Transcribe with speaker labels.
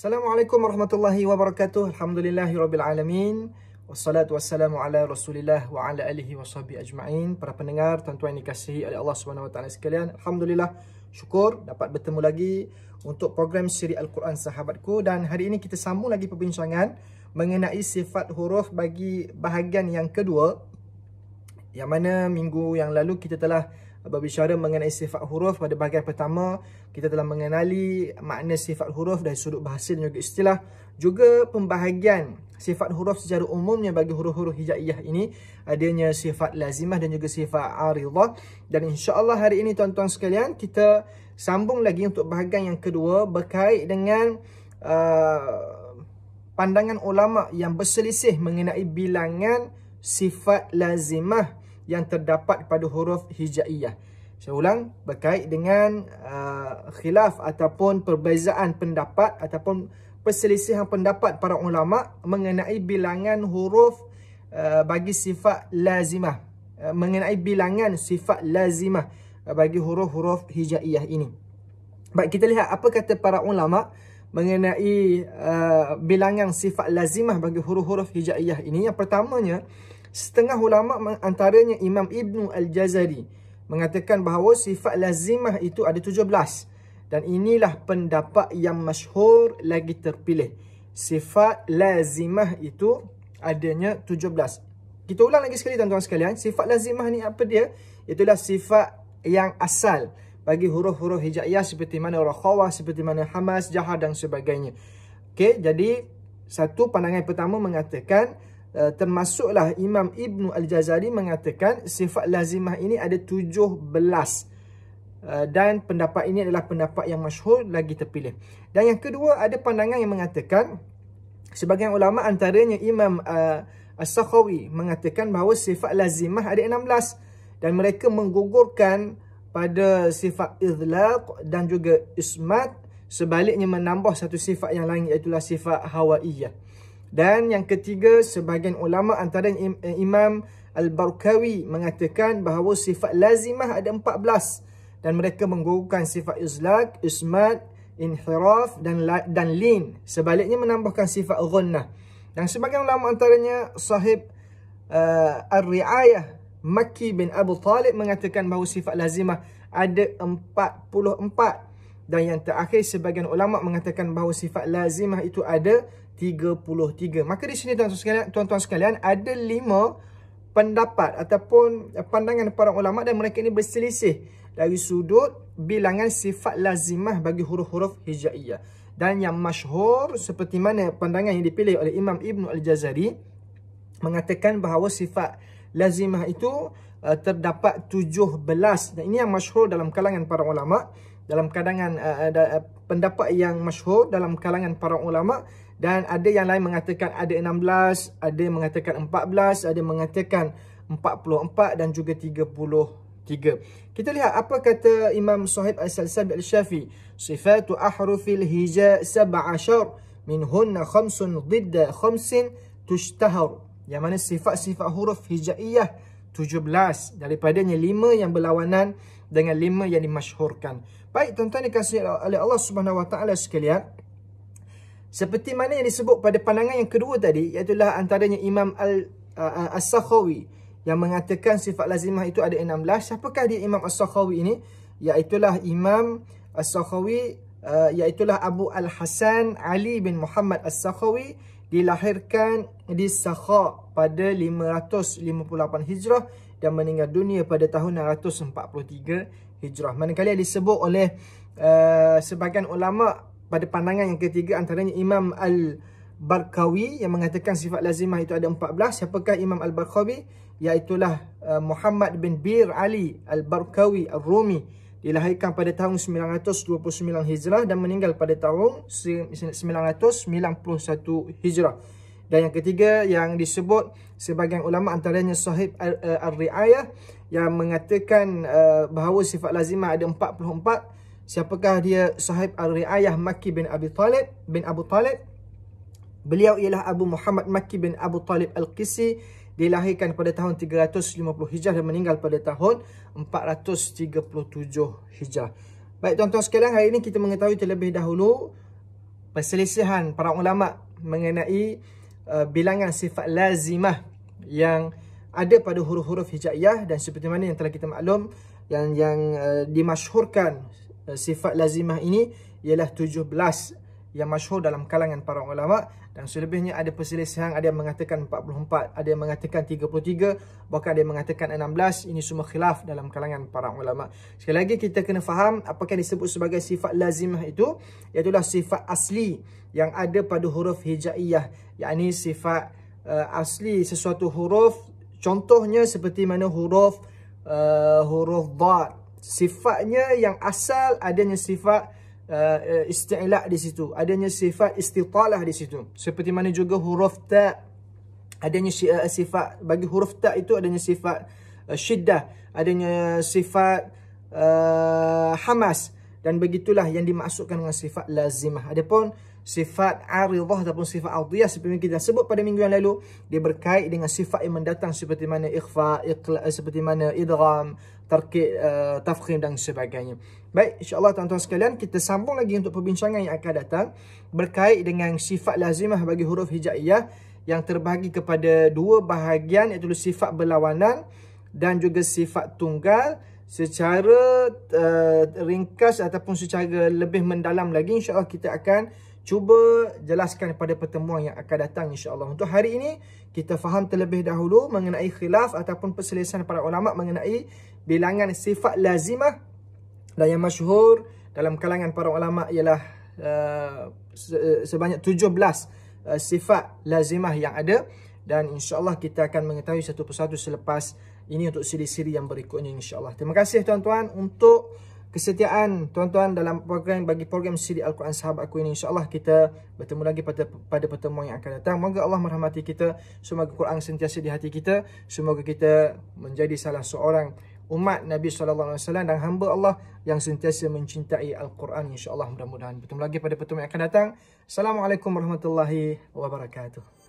Speaker 1: Assalamualaikum warahmatullahi wabarakatuh. Alhamdulillahirabbil alamin. Wassalatu wassalamu ala Rasulillah wa ala alihi washabihi ajma'in. Para pendengar, tuan-tuan yang dikasihi oleh Allah Subhanahu wa taala sekalian, alhamdulillah syukur dapat bertemu lagi untuk program Siri Al-Quran Sahabatku, dan hari ini kita sambung lagi perbincangan mengenai sifat huruf bagi bahagian yang kedua, yang mana minggu yang lalu kita telah berbicara mengenai sifat huruf. Pada bahagian pertama, kita telah mengenali makna sifat huruf dari sudut bahasa dan juga istilah. Juga pembahagian sifat huruf secara umumnya bagi huruf-huruf hijaiyah ini, adanya sifat lazimah dan juga sifat aridah. Dan insya-Allah hari ini tuan-tuan sekalian, kita sambung lagi untuk bahagian yang kedua berkait dengan pandangan ulama yang berselisih mengenai bilangan sifat lazimah yang terdapat pada huruf hijaiyah. Saya ulang, berkait dengan khilaf ataupun perbezaan pendapat ataupun perselisihan pendapat para ulama mengenai bilangan huruf bagi sifat lazimah, mengenai bilangan sifat lazimah bagi huruf-huruf hijaiyah ini. Baik, kita lihat apa kata para ulama mengenai bilangan sifat lazimah bagi huruf-huruf hijaiyah ini. Yang pertamanya, setengah ulama antaranya Imam Ibnu Al-Jazari mengatakan bahawa sifat lazimah itu ada 17. Dan inilah pendapat yang masyhur lagi terpilih. Sifat lazimah itu adanya 17. Kita ulang lagi sekali tuan-tuan sekalian. Sifat lazimah ni apa dia? Itulah sifat yang asal bagi huruf-huruf hijaiyah seperti mana rakhawah, seperti mana hamas, jahar dan sebagainya. Okey, jadi satu pandangan pertama mengatakan, termasuklah Imam Ibnu Al-Jazari mengatakan sifat lazimah ini ada 17. Dan pendapat ini adalah pendapat yang masyhur lagi terpilih. Dan yang kedua, ada pandangan yang mengatakan, sebagian ulama antaranya Imam As-Sakhawi mengatakan bahawa sifat lazimah ada 16. Dan mereka menggugurkan pada sifat idlaq dan juga ismat, sebaliknya menambah satu sifat yang lain, iaitu sifat hawaiyah. Dan yang ketiga, sebahagian ulama antaranya Imam Al-Barkawi mengatakan bahawa sifat lazimah ada 14. Dan mereka menggugurkan sifat izlaq, ismat, inhiraf dan lin. Sebaliknya menambahkan sifat ghunnah. Dan sebahagian ulama antaranya sahib Ar-Ri'ayah Makki bin Abu Talib mengatakan bahawa sifat lazimah ada 44. Dan yang terakhir, sebahagian ulama mengatakan bahawa sifat lazimah itu ada 33. Maka di sini tuan-tuan sekalian, ada 5 pendapat ataupun pandangan para ulama, dan mereka ini berselisih dari sudut bilangan sifat lazimah bagi huruf-huruf hijaiyah. Dan yang masyhur seperti mana pandangan yang dipilih oleh Imam Ibnu Al-Jazari mengatakan bahawa sifat lazimah itu terdapat 17. Dan ini yang masyhur dalam kalangan para ulama, dalam kalangan pendapat yang masyhur dalam kalangan para ulama. Dan ada yang lain mengatakan ada 16, ada yang mengatakan 14, ada yang mengatakan 44 dan juga 33. Kita lihat apa kata Imam Sahib Al-Salsabi Al-Syafi. Sifatu ahrufil hija 17 minhunna khamsun didda khamsin tushtahar. Yang mana sifat-sifat huruf hijaiyah 17, daripadanya 5 yang berlawanan dengan 5 yang dimasyhurkan. Baik, tuan-tuan dikasihi oleh Allah Subhanahu wa taala sekalian, seperti mana yang disebut pada pandangan yang kedua tadi, iaitu antaranya Imam As-Sakhawi yang mengatakan sifat lazimah itu ada 16. Siapakah dia Imam As-Sakhawi ini? Iaitulah Imam As-Sakhawi, iaitulah Abu Al-Hasan Ali bin Muhammad As-Sakhawi, dilahirkan di Sakha pada 558 Hijrah dan meninggal dunia pada tahun 643 Hijrah. Manakala disebut oleh sebahagian ulama pada pandangan yang ketiga, antaranya Imam Al-Barkawi yang mengatakan sifat lazimah itu ada 14. Siapakah Imam Al-Barkawi? Iaitulah Muhammad bin Bir Ali Al-Barkawi Al-Rumi, dilahirkan pada tahun 929 Hijrah dan meninggal pada tahun 991 Hijrah. Dan yang ketiga yang disebut sebahagian ulama antaranya sahib Ar-Ri'ayah yang mengatakan bahawa sifat lazimah ada 44. Siapakah dia sahib Ar-Ri'ayah Makki bin Abu Talib? Beliau ialah Abu Muhammad Makki bin Abu Talib Al-Qisi, dilahirkan pada tahun 350 Hijrah dan meninggal pada tahun 437 Hijrah. Baik tuan-tuan sekalian, hari ini kita mengetahui terlebih dahulu perselisihan para ulama mengenai bilangan sifat lazimah yang ada pada huruf-huruf hijaiyah, dan seperti mana yang telah kita maklum yang dimasyhurkan sifat lazimah ini ialah 17 yang masyhur dalam kalangan para ulama, dan selebihnya ada perselisihan, ada yang mengatakan 44, ada yang mengatakan 33, bahkan ada yang mengatakan 16. Ini semua khilaf dalam kalangan para ulama. Sekali lagi kita kena faham apakah yang disebut sebagai sifat lazimah itu, iaitulah sifat asli yang ada pada huruf hijaiyah, yakni sifat asli sesuatu huruf. Contohnya seperti mana huruf dad, sifatnya yang asal adanya sifat isti'la di situ, adanya sifat istitalah di situ. Seperti mana juga huruf ta, adanya sifat, bagi huruf ta itu adanya sifat syiddah, adanya sifat hamas, dan begitulah yang dimaksudkan dengan sifat lazimah. Adapun sifat aridah ataupun sifat ardiyah seperti yang kita sebut pada minggu yang lalu, dia berkait dengan sifat yang mendatang seperti mana ikhfa, seperti mana idgham, tarkib, tafkhim dan sebagainya. Baik, insya-Allah tuan-tuan sekalian, kita sambung lagi untuk perbincangan yang akan datang berkait dengan sifat lazimah bagi huruf hijaiyah yang terbahagi kepada dua bahagian, iaitu sifat berlawanan dan juga sifat tunggal. Secara ringkas ataupun secara lebih mendalam lagi, insya-Allah kita akan cuba jelaskan pada pertemuan yang akan datang, insya-Allah. Untuk hari ini kita faham terlebih dahulu mengenai khilaf ataupun perselisihan para ulama mengenai bilangan sifat lazimah, dan yang masyhur dalam kalangan para ulama ialah sebanyak 17 sifat lazimah yang ada, dan insya-Allah kita akan mengetahui satu persatu selepas ini untuk siri-siri yang berikutnya, insya-Allah. Terima kasih tuan-tuan untuk kesetiaan tuan-tuan dalam program siri Al-Quran Sahabatku ini. InsyaAllah kita bertemu lagi pada pertemuan yang akan datang. Semoga Allah merahmati kita. Semoga Quran sentiasa di hati kita. Semoga kita menjadi salah seorang umat Nabi SAW dan hamba Allah yang sentiasa mencintai Al-Quran. InsyaAllah mudah-mudahan. Bertemu lagi pada pertemuan yang akan datang. Assalamualaikum warahmatullahi wabarakatuh.